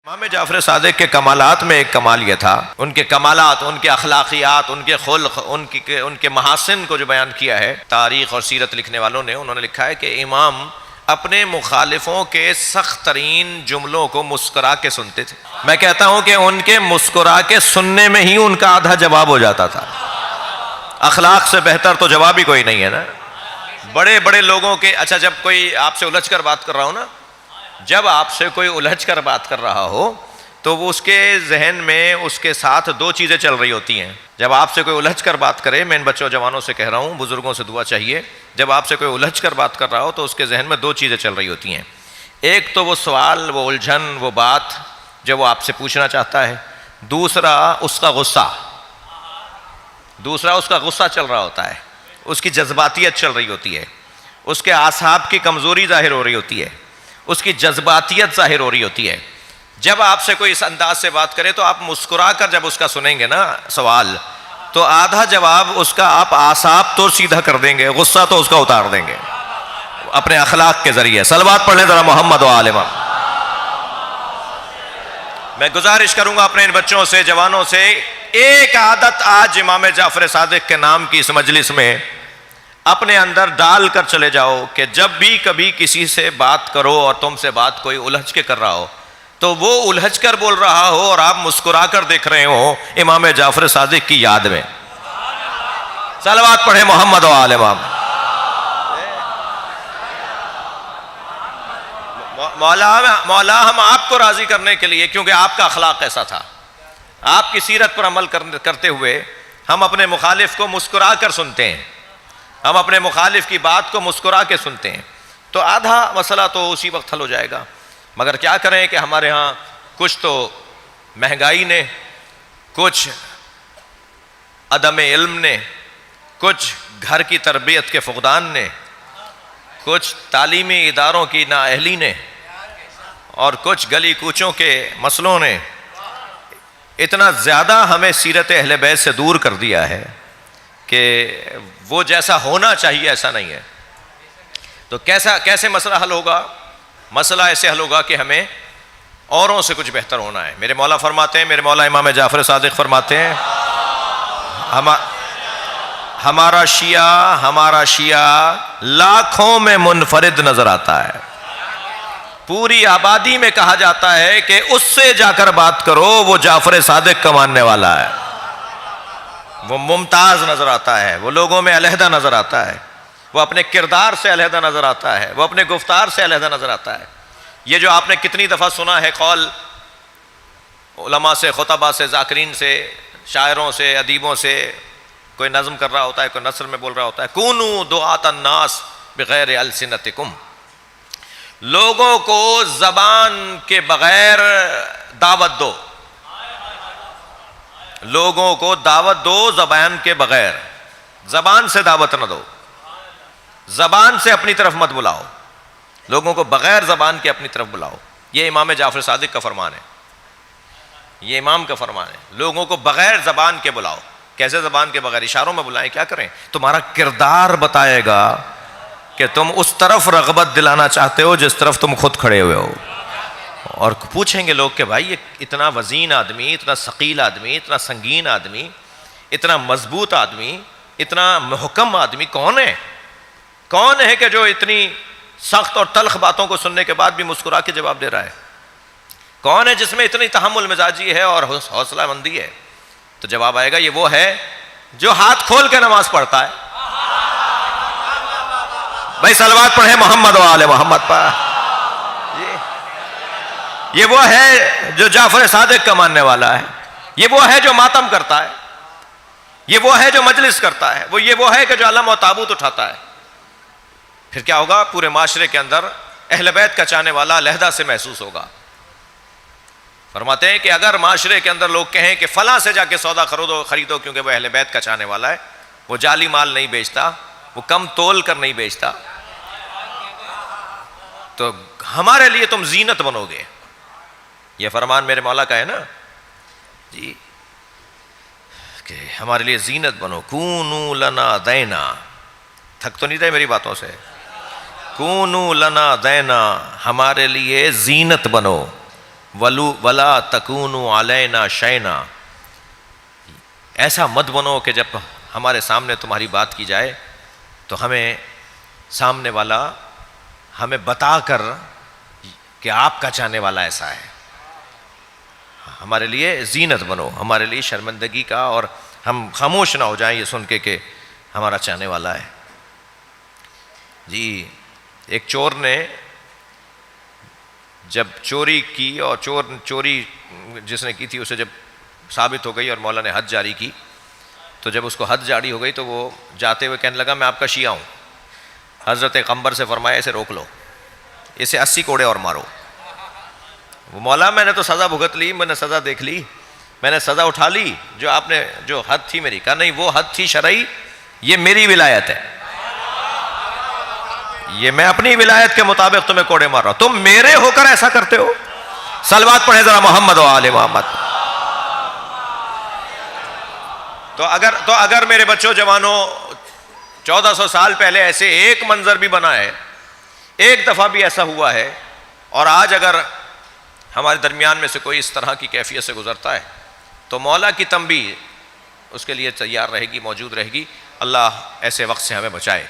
امام جعفر صادق کے کمالات میں ایک کمال یہ تھا، ان کے کمالات، ان کے اخلاقیات، ان کے خلق، ان کے محاسن کو جو بیان کیا ہے تاریخ اور سیرت لکھنے والوں نے، انہوں نے لکھا ہے کہ امام اپنے مخالفوں کے سخت ترین جملوں کو مسکرا کے سنتے تھے۔ میں کہتا ہوں کہ ان کے مسکرا کے سننے میں ہی ان کا آدھا جواب ہو جاتا تھا۔ اخلاق سے بہتر تو جواب ہی کوئی نہیں ہے نا۔ بڑے بڑے لوگوں کے، اچھا جب کوئی آپ سے الجھ کر بات کر رہا ہو نا، جب آپ سے کوئی الجھ کر بات کر رہا ہو تو وہ اس کے ذہن میں اس کے ساتھ دو چیزیں چل رہی ہوتی ہیں۔ جب آپ سے کوئی الجھ کر بات کرے، میں ان بچوں جوانوں سے کہہ رہا ہوں، بزرگوں سے دعا چاہیے، جب آپ سے کوئی الجھ کر بات کر رہا ہو تو اس کے ذہن میں دو چیزیں چل رہی ہوتی ہیں۔ ایک تو وہ سوال، وہ الجھن، وہ بات جو وہ آپ سے پوچھنا چاہتا ہے، دوسرا اس کا غصہ چل رہا ہوتا ہے، اس کی جذباتیت چل رہی ہوتی ہے، اس کے اعصاب کی کمزوری ظاہر ہو رہی ہوتی ہے، اس کی جذباتیت ظاہر ہو رہی ہوتی ہے۔ جب آپ سے کوئی اس انداز سے بات کرے تو آپ مسکرا کر جب اس کا سنیں گے نا سوال، تو آدھا جواب اس کا آپ اعصاب تو سیدھا کر دیں گے، غصہ تو اس کا اتار دیں گے اپنے اخلاق کے ذریعے۔ صلوات پڑھ لیں ذرا محمد و آل محمد۔ میں گزارش کروں گا اپنے ان بچوں سے، جوانوں سے، ایک عادت آج امام جعفر صادق کے نام کی اس مجلس میں اپنے اندر ڈال کر چلے جاؤ کہ جب بھی کبھی کسی سے بات کرو اور تم سے بات کوئی الجھ کے کر رہا ہو تو وہ الجھ کر بول رہا ہو اور آپ مسکرا کر دیکھ رہے ہو امام جعفر صادق کی یاد میں۔ صلوات پڑھیں محمد و آل محمد۔ مولا ہم آپ کو راضی کرنے کے لیے، کیونکہ آپ کا اخلاق ایسا تھا، آپ کی سیرت پر عمل کرتے ہوئے ہم اپنے مخالف کو مسکرا کر سنتے ہیں، ہم اپنے مخالف کی بات کو مسکرا کے سنتے ہیں، تو آدھا مسئلہ تو اسی وقت حل ہو جائے گا۔ مگر کیا کریں کہ ہمارے ہاں کچھ تو مہنگائی نے، کچھ عدم علم نے، کچھ گھر کی تربیت کے فقدان نے، کچھ تعلیمی اداروں کی نااہلی نے، اور کچھ گلی کوچوں کے مسئلوں نے اتنا زیادہ ہمیں سیرت اہل بیت سے دور کر دیا ہے کہ وہ جیسا ہونا چاہیے ایسا نہیں ہے۔ تو کیسے مسئلہ حل ہوگا؟ مسئلہ ایسے حل ہوگا کہ ہمیں اوروں سے کچھ بہتر ہونا ہے۔ میرے مولا فرماتے ہیں، میرے مولا امام جعفر صادق فرماتے ہیں، ہمارا شیعہ لاکھوں میں منفرد نظر آتا ہے، پوری آبادی میں کہا جاتا ہے کہ اس سے جا کر بات کرو، وہ جعفر صادق کا ماننے والا ہے، وہ ممتاز نظر آتا ہے، وہ لوگوں میں علیحدہ نظر آتا ہے، وہ اپنے کردار سے علیحدہ نظر آتا ہے، وہ اپنے گفتار سے علیحدہ نظر آتا ہے۔ یہ جو آپ نے کتنی دفعہ سنا ہے قول علماء سے، خطباء سے، ذاکرین سے، شاعروں سے، ادیبوں سے، کوئی نظم کر رہا ہوتا ہے، کوئی نثر میں بول رہا ہوتا ہے، کونوا دعاة الناس بغیر السنتکم، لوگوں کو زبان کے بغیر دعوت دو، لوگوں کو دعوت دو زبان کے بغیر، زبان سے دعوت نہ دو، زبان سے اپنی طرف مت بلاؤ، لوگوں کو بغیر زبان کے اپنی طرف بلاؤ۔ یہ امام جعفر صادق کا فرمان ہے، یہ امام کا فرمان ہے، لوگوں کو بغیر زبان کے بلاؤ۔ کیسے زبان کے بغیر؟ اشاروں میں بلائیں، کیا کریں؟ تمہارا کردار بتائے گا کہ تم اس طرف رغبت دلانا چاہتے ہو جس طرف تم خود کھڑے ہوئے ہو۔ اور پوچھیں گے لوگ کہ بھائی یہ اتنا وزین آدمی، اتنا ثقیل آدمی، اتنا سنگین آدمی، اتنا مضبوط آدمی، اتنا محکم آدمی کون ہے؟ کون ہے کہ جو اتنی سخت اور تلخ باتوں کو سننے کے بعد بھی مسکرا کے جواب دے رہا ہے؟ کون ہے جس میں اتنی تحمل مزاجی ہے اور حوصلہ مندی ہے؟ تو جواب آئے گا یہ وہ ہے جو ہاتھ کھول کے نماز پڑھتا ہے۔ بھائی صلوات پڑھیں محمد و آل محمد پر۔ یہ وہ ہے جو جعفر صادق کا ماننے والا ہے، یہ وہ ہے جو ماتم کرتا ہے، یہ وہ ہے جو مجلس کرتا ہے، وہ ہے کہ جو علم و تابوت اٹھاتا ہے۔ پھر کیا ہوگا؟ پورے معاشرے کے اندر اہل بیت کا چاہنے والا علیحدہ سے محسوس ہوگا۔ فرماتے ہیں کہ اگر معاشرے کے اندر لوگ کہیں کہ فلاں سے جا کے سودا خریدو کیونکہ وہ اہل بیت کا چاہنے والا ہے، وہ جعلی مال نہیں بیچتا، وہ کم تول کر نہیں بیچتا، تو ہمارے لیے تم زینت بنو گے۔ یہ فرمان میرے مولا کا ہے نا جی، کہ ہمارے لیے زینت بنو، کونوا لنا دینا۔ تھک تو نہیں رہے میری باتوں سے؟ کونوا لنا دینا، ہمارے لیے زینت بنو، ولا تکونوا علینا شینا، ایسا مت بنو کہ جب ہمارے سامنے تمہاری بات کی جائے تو ہمیں سامنے والا ہمیں بتا کر کہ آپ کا چاہنے والا ایسا ہے، ہمارے لیے زینت بنو، ہمارے لیے شرمندگی کا، اور ہم خاموش نہ ہو جائیں یہ سن کے کہ ہمارا چاہنے والا ہے۔ جی ایک چور نے جب چوری کی، اور چوری جس نے کی تھی اسے جب ثابت ہو گئی اور مولا نے حد جاری کی، تو جب اس کو حد جاری ہو گئی تو وہ جاتے ہوئے کہنے لگا میں آپ کا شیعہ ہوں۔ حضرت قمبر سے فرمایا اسے روک لو، اسے 80 کوڑے اور مارو۔ وہ مولا میں نے تو سزا بھگت لی، میں نے سزا دیکھ لی، میں نے سزا اٹھا لی، جو آپ نے جو حد تھی میری، کہا نہیں وہ حد تھی شرعی، یہ میری ولایت ہے، یہ میں اپنی ولایت کے مطابق تمہیں کوڑے مار رہا ہوں، تم میرے ہو کر ایسا کرتے ہو۔ صلوات پڑھیں ذرا محمد و آل محمد۔ تو اگر میرے بچوں جوانوں 1400 سال پہلے ایسے ایک منظر بھی بنا ہے، ایک دفعہ بھی ایسا ہوا ہے، اور آج اگر ہمارے درمیان میں سے کوئی اس طرح کی کیفیت سے گزرتا ہے تو مولا کی تنبیہ اس کے لیے تیار رہے گی، موجود رہے گی۔ اللہ ایسے وقت سے ہمیں بچائے۔